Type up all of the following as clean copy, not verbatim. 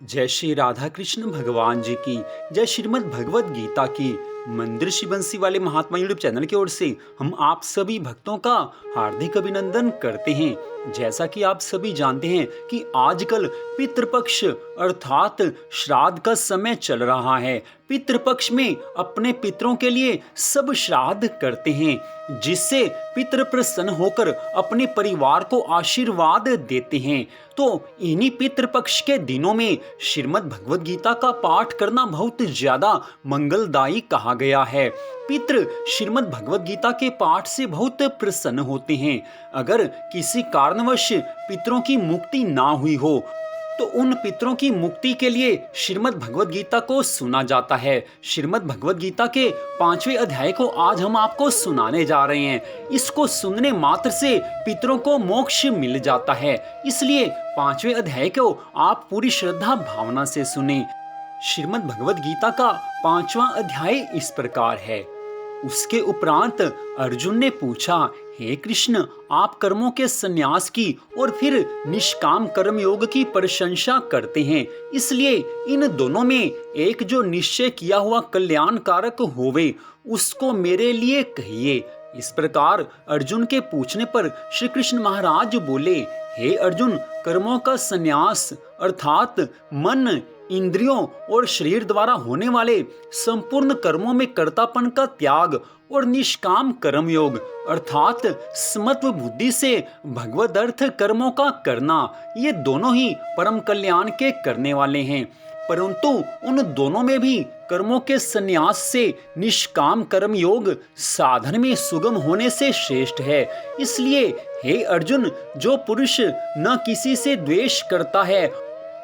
जय श्री राधा कृष्ण भगवान जी की जय। श्रीमद् भगवत गीता की मंदिर श्री बंसी वाले महात्मा यूट्यूब चैनल की ओर से हम आप सभी भक्तों का हार्दिक अभिनंदन करते हैं। जैसा कि आप सभी जानते हैं कि आजकल पितृपक्ष अर्थात श्राद्ध का समय चल रहा है। पितृपक्ष में अपने पितरों के लिए सब श्राद्ध करते हैं, जिससे पितृ प्रसन्न होकर अपने परिवार को आशीर्वाद देते हैं। तो इन्हीं पितृपक्ष के दिनों में श्रीमद् भगवत गीता का पाठ करना बहुत ज्यादा मंगलदायी कहा गया है। पितृ श्रीमद् भगवत गीता के पाठ से बहुत प्रसन्न होते हैं। अगर किसी कारणवश पितरों की मुक्ति ना हुई हो तो उन पितरों की मुक्ति के लिए श्रीमद् भगवत गीता को सुना जाता है। श्रीमद् भगवत गीता के 5वें अध्याय को आज हम आपको सुनाने जा रहे हैं। इसको सुनने मात्र से पितरों को मोक्ष मिल जाता है, इसलिए 5वें अध्याय को आप पूरी श्रद्धा भावना से सुने। श्रीमद् भगवत गीता का 5वां अध्याय इस प्रकार है। उसके उपरांत अर्जुन ने पूछा, हे कृष्ण, आप कर्मों के संन्यास की और फिर निष्काम कर्म योग की प्रशंसा करते हैं, इसलिए इन दोनों में एक जो निश्चय किया हुआ कल्याणकारक होवे उसको मेरे लिए कहिए। इस प्रकार अर्जुन के पूछने पर श्री कृष्ण महाराज बोले, हे अर्जुन, कर्मों का संन्यास अर्थात मन, इंद्रियों और शरीर द्वारा होने वाले संपूर्ण कर्मों में कर्तापन का त्याग और निष्काम कर्म योग अर्थात समत्व बुद्धि से भगवद अर्थ कर्मों का करना, ये दोनों ही परम कल्याण के करने वाले हैं। परंतु उन दोनों में भी कर्मों के संन्यास से निष्काम कर्म योग साधन में सुगम होने से श्रेष्ठ है। इसलिए हे अर्जुन, जो पुरुष न किसी से द्वेष करता है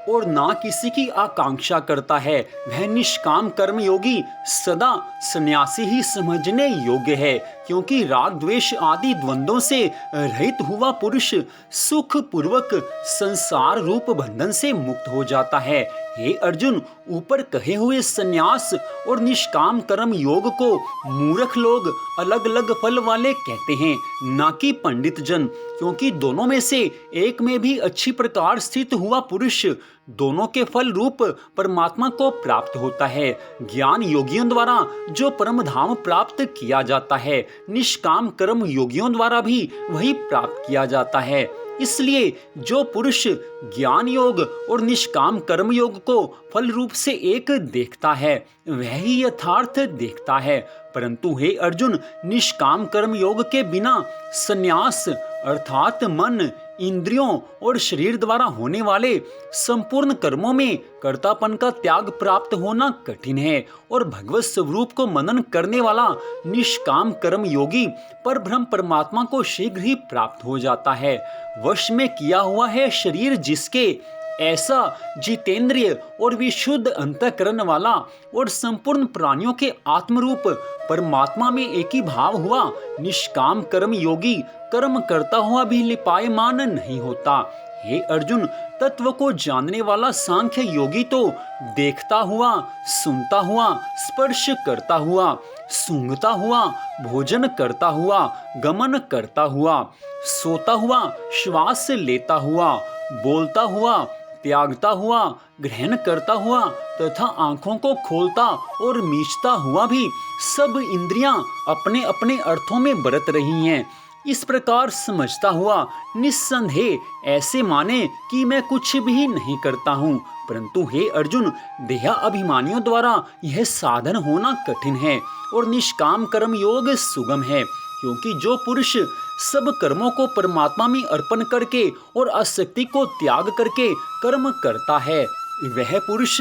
और ना किसी की आकांक्षा करता है, वह निष्काम कर्म योगी सदा सन्यासी ही समझने योग्य है, क्योंकि राग द्वेष आदि द्वंद्वों से रहित हुआ पुरुष सुख पूर्वक संसार रूप बंधन से मुक्त हो जाता है। हे अर्जुन, ऊपर कहे हुए संन्यास और निष्काम कर्म योग को मूर्ख लोग अलग अलग फल वाले कहते हैं, ना कि पंडित जन, क्योंकि दोनों में से एक में भी अच्छी प्रकार स्थित हुआ पुरुष दोनों के फल रूप परमात्मा को प्राप्त होता है। ज्ञान योगियों द्वारा जो परम धाम प्राप्त किया जाता है, निष्काम कर्म योगियों द्वारा भी वही प्राप्त किया जाता है। इसलिए जो पुरुष ज्ञान योग और निष्काम कर्म योग को फल रूप से एक देखता है, वह ही यथार्थ देखता है। परंतु हे अर्जुन, निष्काम कर्म योग के बिना संन्यास अर्थात मन, इंद्रियों और शरीर द्वारा होने वाले संपूर्ण कर्मों में कर्तापन का त्याग प्राप्त होना कठिन है, और भगवत स्वरूप को मनन करने वाला निष्काम कर्म योगी परब्रह्म परमात्मा को शीघ्र ही प्राप्त हो जाता है। वश में किया हुआ है शरीर जिसके, ऐसा जितेंद्रिय और विशुद्ध अंतःकरण वाला और संपूर्ण प्राणियों के आत्मरूप परमात्मा में एक ही भाव हुआ निष्काम कर्म योगी कर्म करता हुआ भी लिपायमान नहीं होता। हे अर्जुन, तत्व को जानने वाला सांख्य योगी तो देखता हुआ, सुनता हुआ, स्पर्श करता हुआ, सूंघता हुआ, भोजन करता हुआ, गमन करता हुआ, सोता हुआ, श्वास लेता हुआ, बोलता हुआ, त्यागता हुआ, ग्रहण करता हुआ तथा आंखों को खोलता और मीचता हुआ भी सब इंद्रियां अपने अपने अर्थों में बरत रही हैं, इस प्रकार समझता हुआ निस्संदेह ऐसे माने कि मैं कुछ भी नहीं करता हूँ। परंतु हे अर्जुन, देह अभिमानियों द्वारा यह साधन होना कठिन है और निष्काम कर्म योग सुगम है, क्योंकि जो पुरुष सब कर्मों को परमात्मा में अर्पण करके और आसक्ति को त्याग करके कर्म करता है, वह पुरुष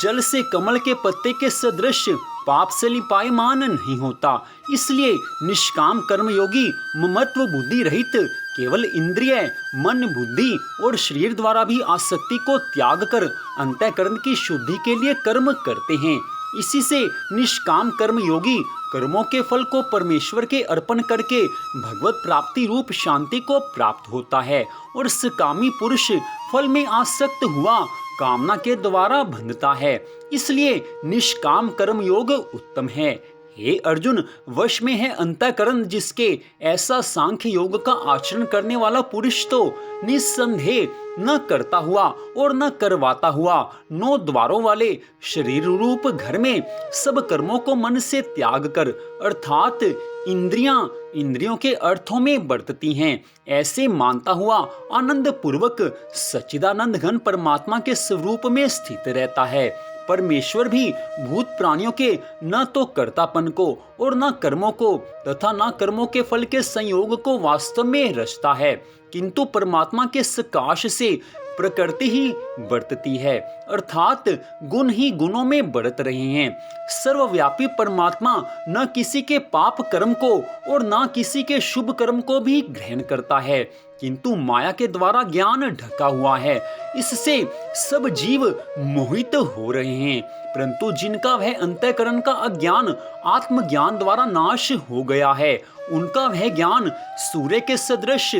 जल से कमल के पत्ते के सदृश पाप से लिपायमान नहीं होता। इसलिए निष्काम कर्म योगी ममत्व बुद्धि रहित केवल इंद्रिय, मन, बुद्धि और शरीर द्वारा भी आसक्ति को त्याग कर अंतःकरण की शुद्धि के लिए कर्म करते हैं। इसी से निष्काम कर्म योगी कर्मों के फल को परमेश्वर के अर्पण करके भगवत प्राप्ति रूप शांति को प्राप्त होता है, और सकामी पुरुष फल में आसक्त हुआ कामना के द्वारा बंधता है। इसलिए निष्काम कर्म योग उत्तम है। हे अर्जुन, वश में है अंतःकरण जिसके, ऐसा सांख्य योग का आचरण करने वाला पुरुष तो निस्संदेह न करता हुआ और न करवाता हुआ 9 द्वारों वाले शरीर रूप घर में सब कर्मों को मन से त्याग कर, अर्थात इंद्रियों के अर्थों में बरतती हैं, ऐसे मानता हुआ आनंद पूर्वक सच्चिदानंद घन परमात्मा के स्वरूप में स्थित रहता है। परमेश्वर भी भूत प्राणियों के न तो कर्तापन को और न कर्मों को तथा न कर्मों के फल के संयोग को वास्तव में रचता है, किंतु परमात्मा के सकाश से प्रकृति ही बरतती है, अर्थात गुण ही गुणों में बढ़त रहे हैं। सर्वव्यापी परमात्मा न किसी के पाप कर्म को और न किसी के शुभ कर्म को भी ग्रहण करता है, किंतु माया के द्वारा ज्ञान ढका हुआ है, इससे सब जीव मोहित हो रहे हैं। परंतु जिनका वह अंतःकरण का अज्ञान आत्मज्ञान द्वारा नाश हो गया है, उनका वह ज्ञान सूर्य के सदृश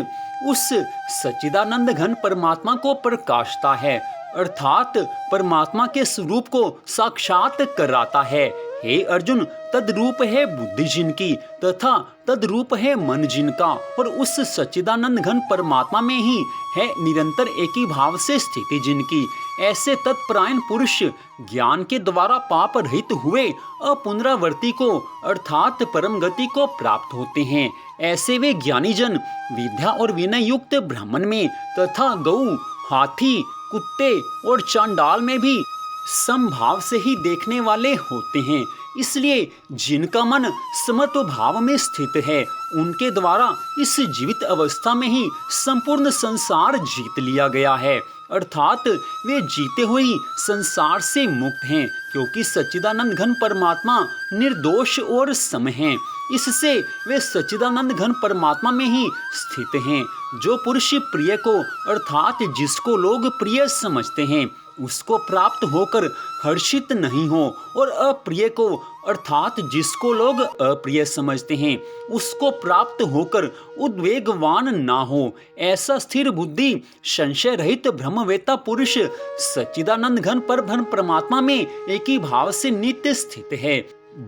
उस सच्चिदानंद घन परमात्मा को प्रकाशता है, अर्थात परमात्मा के स्वरूप को साक्षात कराता है। हे अर्जुन, तद्रूप है बुद्धि जिनकी तथा तद्रूप है मन जिनका, और उस सच्चिदानंद घन परमात्मा में ही है निरंतर एक ही भाव से स्थिति जिनकी, ऐसे तत्परायण पुरुष ज्ञान के द्वारा पाप रहित हुए अपुनरावर्ती को अर्थात परम गति को प्राप्त होते हैं। ऐसे वे ज्ञानी जन विद्या और विनय युक्त ब्राह्मण में तथा गौ, हाथी, कुत्ते और चांडाल में भी समभाव से ही देखने वाले होते हैं। इसलिए जिनका मन समत्व भाव में स्थित है, उनके द्वारा इस जीवित अवस्था में ही संपूर्ण संसार जीत लिया गया है, अर्थात वे जीते हुए ही संसार से मुक्त हैं, क्योंकि सच्चिदानंद घन परमात्मा निर्दोष और सम हैं। इससे वे सच्चिदानंद घन परमात्मा में ही स्थित हैं। जो पुरुष प्रिय को अर्थात जिसको लोग प्रिय समझते हैं, उसको प्राप्त होकर हर्षित नहीं हो, और अप्रिय को अर्थात जिसको लोग अप्रिय समझते हैं, उसको प्राप्त होकर उद्वेगवान ना हो, ऐसा स्थिर बुद्धि संशय रहित ब्रह्मवेत्ता पुरुष सच्चिदानंद घन परब्रह्म परमात्मा में एक ही भाव से नित्य स्थित है।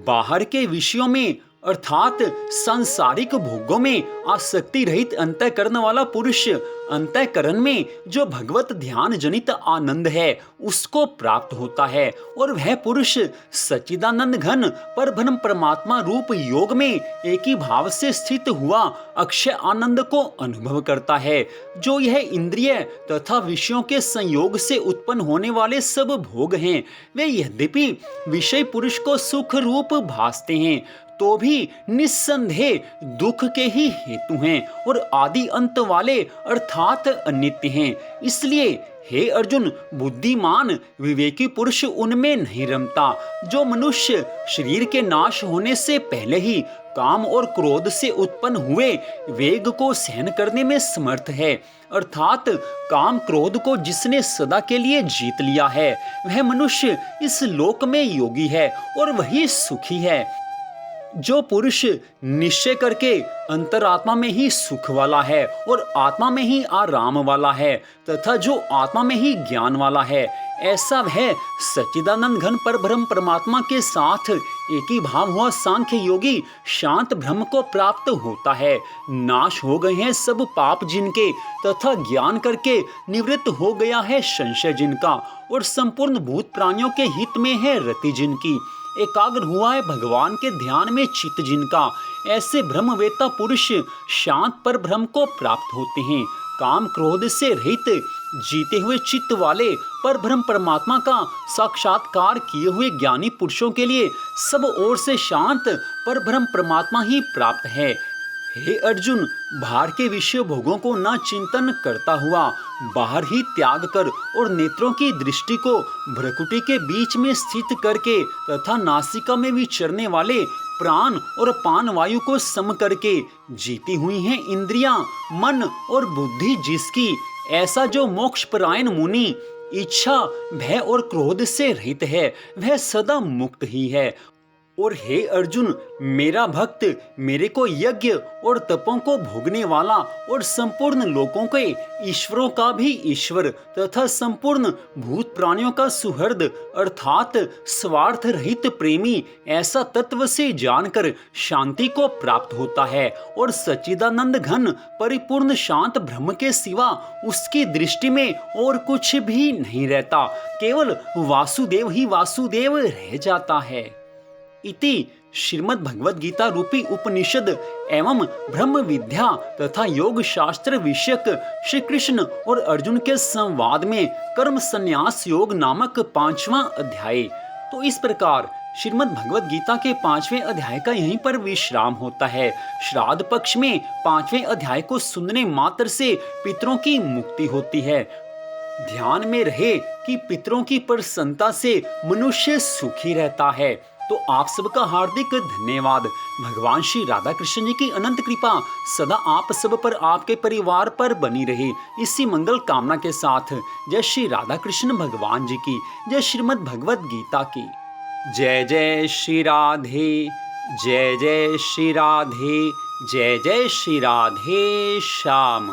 बाहर के विषयों में अर्थात सांसारिक भोगों में आसक्ति रहित अंतःकरण वाला पुरुष अंतःकरण में जो भगवत ध्यान जनित आनंद है उसको प्राप्त होता है, और वह पुरुष सच्चिदानंद घन परब्रह्म परमात्मा रूप योग में एक ही भाव से स्थित हुआ अक्षय आनंद को अनुभव करता है। जो यह इंद्रिय तथा विषयों के संयोग से उत्पन्न होने वाले सब भोग हैं, वे यद्यपि विषय पुरुष को सुख रूप भासते हैं, तो भी निस्संदेह दुख के ही हेतु हैं और आदि अंत वाले अर्थात अनित्य हैं। इसलिए हे अर्जुन, बुद्धिमान विवेकी पुरुष उनमें नहीं रमता। जो मनुष्य शरीर के नाश होने से पहले ही काम और क्रोध से उत्पन्न हुए वेग को सहन करने में समर्थ है, अर्थात काम क्रोध को जिसने सदा के लिए जीत लिया है, वह मनुष्य इस लोक में योगी है और वही सुखी है। जो पुरुष निश्चय करके अंतरात्मा में ही सुख वाला है और आत्मा में ही आराम वाला है तथा जो आत्मा में ही ज्ञान वाला है, ऐसा वह सच्चिदानंद घन परब्रह्म परमात्मा के साथ एक ही भाव हुआ सांख्य योगी शांत ब्रह्म को प्राप्त होता है। नाश हो गए हैं सब पाप जिनके तथा ज्ञान करके निवृत्त हो गया है संशय जिनका, और संपूर्ण भूत प्राणियों के हित में है रति जिनकी, एकाग्र हुआ है भगवान के ध्यान में चित्त जिनका, ऐसे ब्रह्मवेत्ता पुरुष शांत पर ब्रह्म को प्राप्त होते हैं। काम क्रोध से रहित जीते हुए चित्त वाले पर ब्रह्म परमात्मा का साक्षात्कार किए हुए ज्ञानी पुरुषों के लिए सब ओर से शांत पर ब्रह्म परमात्मा ही प्राप्त है। हे अर्जुन, बाहर के विषय भोगों को न चिंतन करता हुआ बाहर ही त्याग कर और नेत्रों की दृष्टि को भ्रकुटी के बीच में स्थित करके तथा नासिका में विचरने वाले प्राण और पान वायु को सम करके जीती हुई हैं इंद्रियां, मन और बुद्धि जिसकी, ऐसा जो मोक्ष परायण मुनि इच्छा, भय और क्रोध से रहित है, वह सदा मुक्त ही है। और हे अर्जुन, मेरा भक्त, मेरे को यज्ञ और तपों को भोगने वाला और संपूर्ण लोकों के ईश्वरों का भी ईश्वर तथा संपूर्ण भूत प्राणियों का सुहृद अर्थात स्वार्थ रहित प्रेमी ऐसा तत्व से जानकर शांति को प्राप्त होता है और सच्चिदानंद घन परिपूर्ण शांत ब्रह्म के सिवा उसकी दृष्टि में और कुछ भी नहीं रहता, केवल वासुदेव ही वासुदेव रह जाता है। इति श्रीमद् भगवद गीता रूपी उपनिषद एवं ब्रह्म विद्या तथा योग शास्त्र विषयक श्री कृष्ण और अर्जुन के संवाद में कर्म संन्यास योग नामक 5वां अध्याय। तो इस प्रकार श्रीमद् भगवद गीता के 5वें अध्याय का यहीं पर विश्राम होता है। श्राद्ध पक्ष में 5वें अध्याय को सुनने मात्र से पितरों की मुक्ति होती है। ध्यान में रहे कि पितरों की प्रसन्नता से मनुष्य सुखी रहता है। तो आप सबका हार्दिक धन्यवाद। भगवान श्री राधा कृष्ण जी की अनंत कृपा सदा आप सब पर, आपके परिवार पर बनी रहे, इसी मंगल कामना के साथ जय श्री राधा कृष्ण भगवान जी की, जय श्रीमद् भगवद गीता की। जय जय श्री राधे, जय जय श्री राधे, जय जय श्री राधे श्याम।